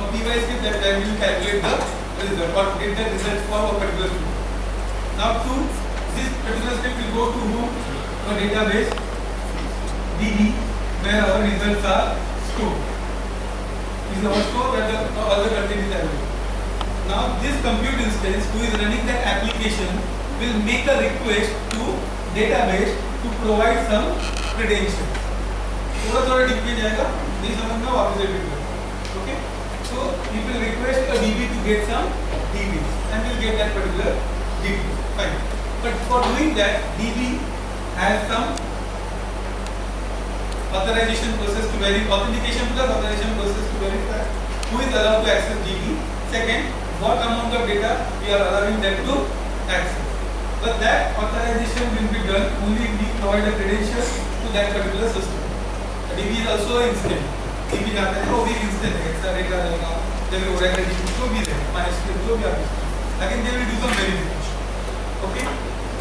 Now py skip that will calculate the result or get the result for a particular field. Now to this particular step will go to whom? A database DB where our results are stored. This is our store where the other content is available. Now this compute instance who is running that application will make a request to database to provide some credentials. थोड़ा deep में जाएगा, नहीं समझना वापस repeat करो. Okay? So you will request a DB to get some DBs and will get that particular DB. Fine. But for doing that, DB has some authorization process to verify, authentication plus authorization process to verify who is allowed to access DB. Second, what amount of data we are allowing them to access. But that authorization will be done only if we provide a credentials to that particular system. DB is also instant. DB जाता है वो भी instant है. Extra data रहेगा, जब Oracle DB जो भी है, MySQL जो भी आप use करें. Again they will do some verification. Okay?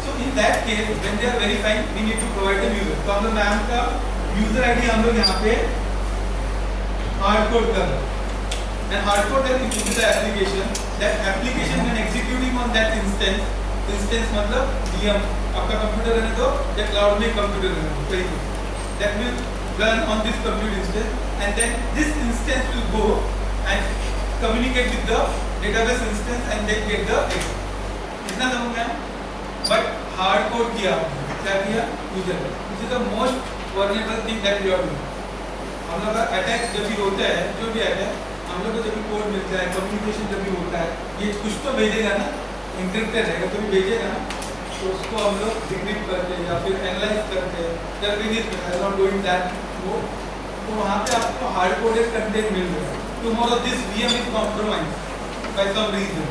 So in that case, when they are verifying, we need to provide the user. तो हम लोग मैम का user ID हम लोग यहाँ पे hard code कर रहे हैं. And hard code is into the application. That application when executing on that instance मतलब VM आपका कंप्यूटर रहने दो या क्लाउड में कंप्यूटर रहने दो कहीं भी. That will run on this compute instance and then this instance will go and communicate with the database instance and then get the data. इतना समझ में आया? But hard code किया क्या किया user. This is the most vulnerable thing that we are doing. हम लोग का अटैक जब भी होता है, जो भी अटैक हम लोग को जब भी कोड मिलता है, कम्युनिकेशन जब भी होता है, ये कुछ तो भेजेगा ना, एन्क्रिप्टेड रहेगा तो भी भेजेगा ना, तो उसको हम लोग डिक्रिप्ट करते हैं या फिर एनालाइज करते हैं, या फिर नॉट डूइंग दैट वो, तो वहाँ पे आपको हार्ड कोडेड कंटेंट मिल रहा है. Tomorrow this VM is compromise by some reason,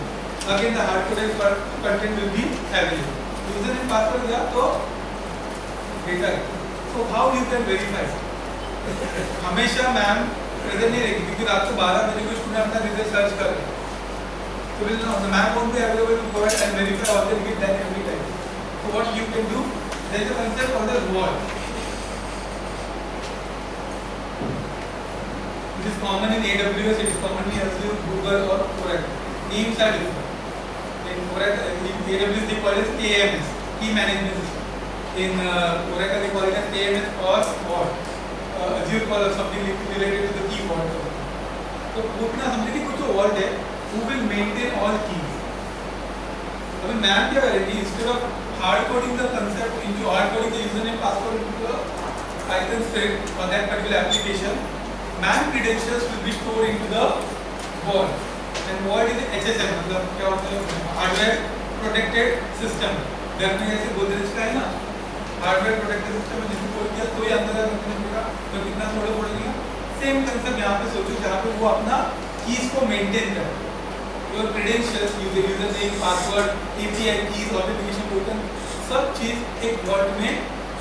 again the hard coded content will be available. User name password दिया तो data. So how you can verify? हमेशा मैम प्रेजेंट नहीं रहेगी क्योंकि रात को 12 बजे को स्टूडेंट अपना रिजल्ट सर्च कर रहे हैं. So will the map won't be available to provide and verify authenticate that every time. So what you can do? There is a concept called as vault. It is common in AWS. It is common in Azure, Google, or Oracle. Names are different. In Oracle, in AWS they call it KMS, Key Management System. In Oracle they call it as KMS or vault. Azure call it something related to the key vault. तो उतना समझे कि कुछ vault है. Who will maintain all keys? अभी ma'am क्या करेगी? Instead of hard coding the concept into hard coding the username password into a Python script for that particular application, ma'am credentials will be stored into the vault. And vault is HSM मतलब क्या होता है? Hardware protected system. घर में ऐसे गोदरेज का है ना? Hardware protected system में जिसको खोल दिया तो ही अंदर रखने मिलेगा तो कितना थोड़ा पड़ेगा? Same concept यहाँ पे सोचो जहाँ पे वो अपना keys को maintain करे. Your credentials, username, password, API keys, authentication token, सब चीज एक vault में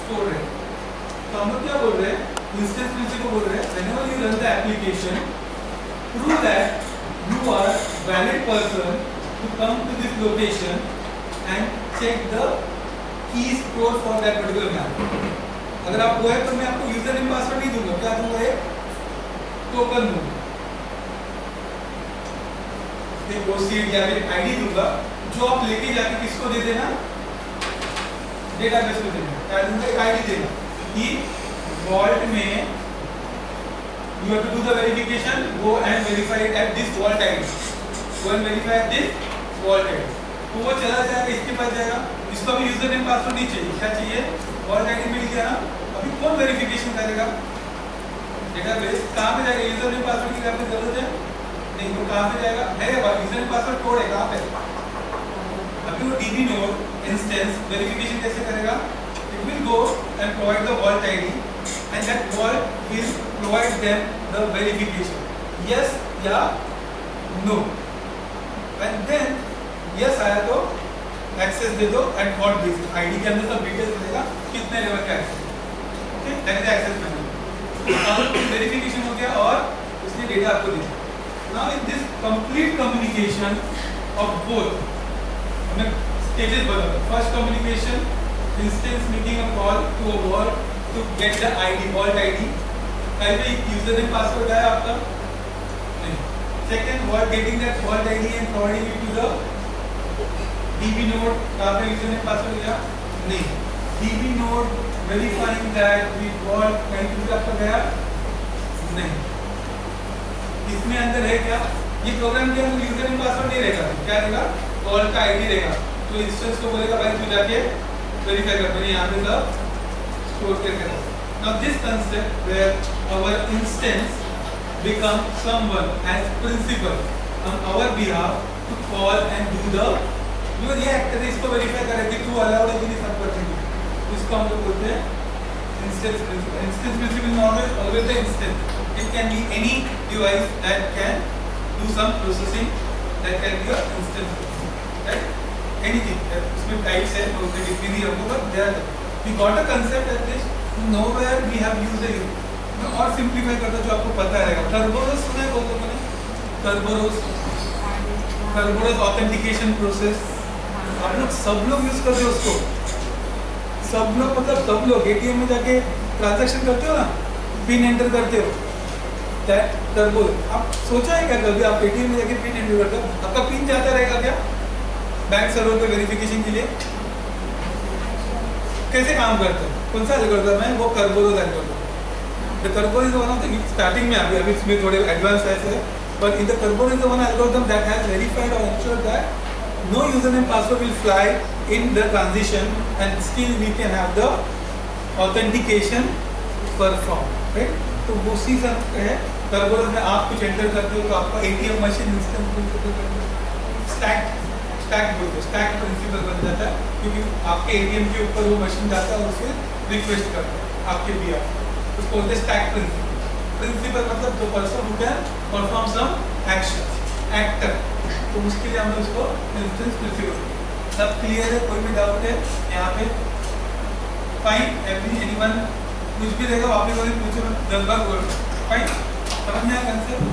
store है. तो हम लोग क्या बोल रहे हैं? Instance principle बोल रहे हैं. Whenever you run the application, prove that you are valid person to come to this location and check the keys stored for that particular map. अगर आप वो है तो मैं आपको username password नहीं दूंगा. क्या दूंगा? एक टोकन दूंगा. प्रोसीड या फिर आईडी दूंगा जो आप लेके जाके किसको दे देना? डेटाबेस को देना. क्या दूंगा? एक आईडी देना कि वॉल्ट में you have to do the verification, go and verify it at this vault ID, go and verify at this vault ID. तो वो चला जाएगा, इसके पास जाएगा. इसको भी यूजर नेम पासवर्ड नहीं चाहिए. क्या चाहिए? वॉल्ट आईडी मिल गया ना. अभी कौन वेरिफिकेशन करेगा? डेटाबेस. कहाँ पे जाएगा? यूजर नेम पासवर्ड की जरूरत है नहीं, वो कहाँ पे जाएगा? है यूजर पासवर्ड कोड है कहाँ पे? अभी वो DB नोड इंस्टेंस वेरिफिकेशन कैसे करेगा? It will go and provide the vault ID and that vault will provide them the verification yes या नो. एंड देन यस आया तो एक्सेस दे दो एट व्हाट बेसिस. आईडी के अंदर सब डिटेल्स मिलेगा कितने लेवल का access. Okay, that is access management. Verification हो गया और उसने डेटा आपको दिया. Now in this complete communication of both, हमें stages बता. First communication, instance making a call to a vault to get the ID, vault ID. कहीं पे यूजर नेम पासवर्ड आया आपका? नहीं. Second, what getting that fault ID and forwarding it to the DB node. कहाँ पे user ने password दिया? नहीं. DB node verifying that we got कहीं भी आपका गया? नहीं. इसमें अंदर है क्या? ये प्रोग्राम के अंदर यूजर ने पासवर्ड नहीं रहेगा. क्या रहेगा? फॉल्ट का आईडी रहेगा. तो इंस्टेंस को बोलेगा भाई तू जाके वेरीफाई कर. मैंने यहाँ पे सब स्टोर करके रखा. Now this concept where our instance become someone as principal on our behalf to call and do the जो ये एक्टर इसको वेरीफाई करे कि तू अलाउड है कि नहीं सब करने के लिए, इसको हम लोग बोलते हैं instance principal. Instance principal normal always the instance. It can be any device that can do some processing that can be your instance, right? Anything उसमें टाइप्स है तो उसमें कितनी भी हमको but there we got a concept at this nowhere we have used it. और simplify करता जो आपको पता रहेगा. कर्बोरस सुना है बोलते मैंने? कर्बोरस ऑथेंटिकेशन प्रोसेस आप लोग सब लोग यूज करते हो उसको. सब लोग मतलब सब लोग एटीएम में जाके ट्रांजैक्शन करते हो ना, पिन एंटर करते हो. कर्बोरस आप सोचा है क्या कभी आप एटीएम में जाके पिन एंटर करते हो? आपका पिन जाता रहेगा क्या बैंक सर्वर पे वेरिफिकेशन के लिए? कैसे काम करता है? कौन सा एल्गोरिथम है? वो कर्बोरस algorithm. The Kerberos is one of the starting में अभी इसमें थोड़े advanced ऐसे है, but in the Kerberos is the one algorithm that has verified or ensured that no username password will fly in the transition and still we can have the authentication performed, right? तो वो चीज़ है Kerberos में आप कुछ enter करते हो तो आपका ATM मशीन इंस्टेंट स्टैक बोलते हो, स्टैक प्रिंसिपल बन जाता है क्योंकि आपके ATM के ऊपर वो मशीन जाता है और उसे रिक्वेस्ट करता है आपके बिहार. उसको बोलते हैं स्टैक प्रिंसिपल. प्रिंसिपल मतलब the person who can perform some action, actor. तो उसके लिए हमने उसको इंस्टेंस प्रिंसिपल. सब क्लियर है? कोई भी डाउट है यहाँ पे? फाइन. एनीवन कुछ भी रहेगा आप लोग पूछो, 10 बार बोलो. फाइन. समझ में आया कंसेप्ट?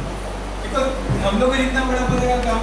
बिकॉज हम लोग को इतना बड़ा पड़ेगा काम